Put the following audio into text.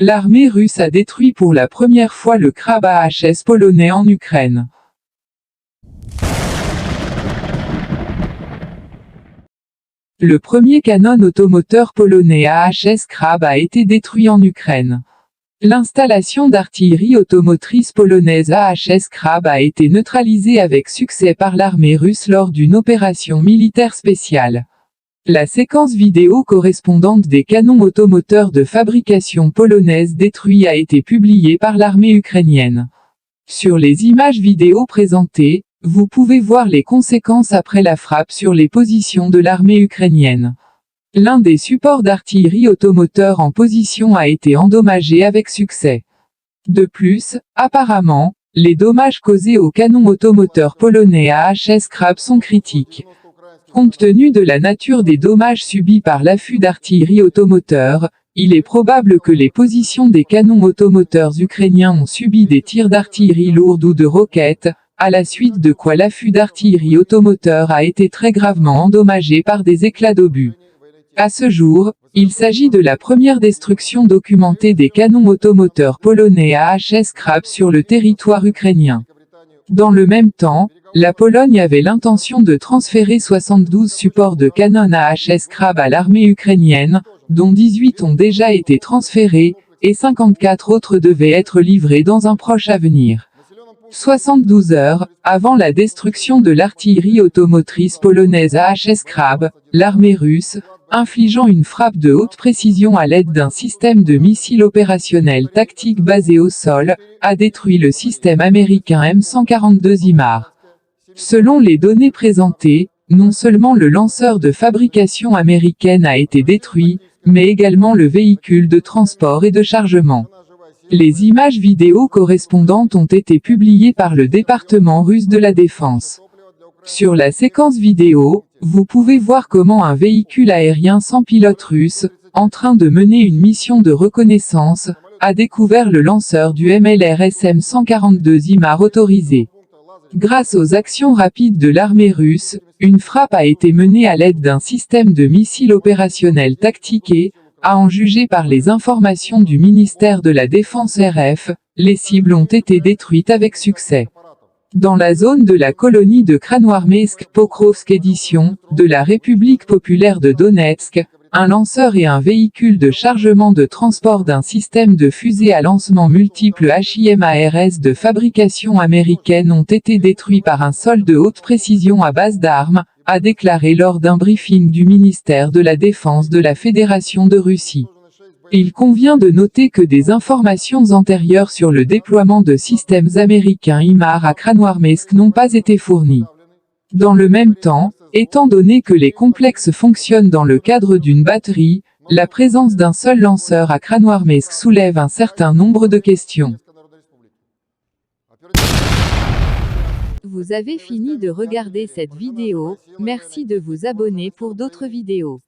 L'armée russe a détruit pour la première fois le Krab AHS polonais en Ukraine. Le premier canon automoteur polonais AHS Krab a été détruit en Ukraine. L'installation d'artillerie automotrice polonaise AHS Krab a été neutralisée avec succès par l'armée russe lors d'une opération militaire spéciale. La séquence vidéo correspondante des canons automoteurs de fabrication polonaise détruits a été publiée par l'armée ukrainienne. Sur les images vidéo présentées, vous pouvez voir les conséquences après la frappe sur les positions de l'armée ukrainienne. L'un des supports d'artillerie automoteur en position a été endommagé avec succès. De plus, apparemment, les dommages causés aux canons automoteurs polonais AHS Krab sont critiques. Compte tenu de la nature des dommages subis par l'affût d'artillerie automoteur, il est probable que les positions des canons automoteurs ukrainiens ont subi des tirs d'artillerie lourde ou de roquettes, à la suite de quoi l'affût d'artillerie automoteur a été très gravement endommagé par des éclats d'obus. À ce jour, il s'agit de la première destruction documentée des canons automoteurs polonais AHS Krab sur le territoire ukrainien. Dans le même temps, la Pologne avait l'intention de transférer 72 supports de canons AHS Krab à l'armée ukrainienne, dont 18 ont déjà été transférés, et 54 autres devaient être livrés dans un proche avenir. 72 heures avant la destruction de l'artillerie automotrice polonaise AHS Krab, l'armée russe, infligeant une frappe de haute précision à l'aide d'un système de missiles opérationnels tactiques basé au sol, a détruit le système américain M142 HIMARS. Selon les données présentées, non seulement le lanceur de fabrication américaine a été détruit, mais également le véhicule de transport et de chargement. Les images vidéo correspondantes ont été publiées par le département russe de la Défense. Sur la séquence vidéo, vous pouvez voir comment un véhicule aérien sans pilote russe, en train de mener une mission de reconnaissance, a découvert le lanceur du MLRS M142 HIMARS autorisé. Grâce aux actions rapides de l'armée russe, une frappe a été menée à l'aide d'un système de missiles opérationnels tactiques et, à en juger par les informations du ministère de la Défense RF, les cibles ont été détruites avec succès. Dans la zone de la colonie de Kranoarmeysk-Pokrovsk édition, de la République populaire de Donetsk, un lanceur et un véhicule de chargement de transport d'un système de fusée à lancement multiple HIMARS de fabrication américaine ont été détruits par un sol de haute précision à base d'armes, a déclaré lors d'un briefing du ministère de la Défense de la Fédération de Russie. Il convient de noter que des informations antérieures sur le déploiement de systèmes américains HIMARS à Kranoarmeysk n'ont pas été fournies. Dans le même temps, étant donné que les complexes fonctionnent dans le cadre d'une batterie, la présence d'un seul lanceur à Kranoarmeysk soulève un certain nombre de questions. Vous avez fini de regarder cette vidéo, merci de vous abonner pour d'autres vidéos.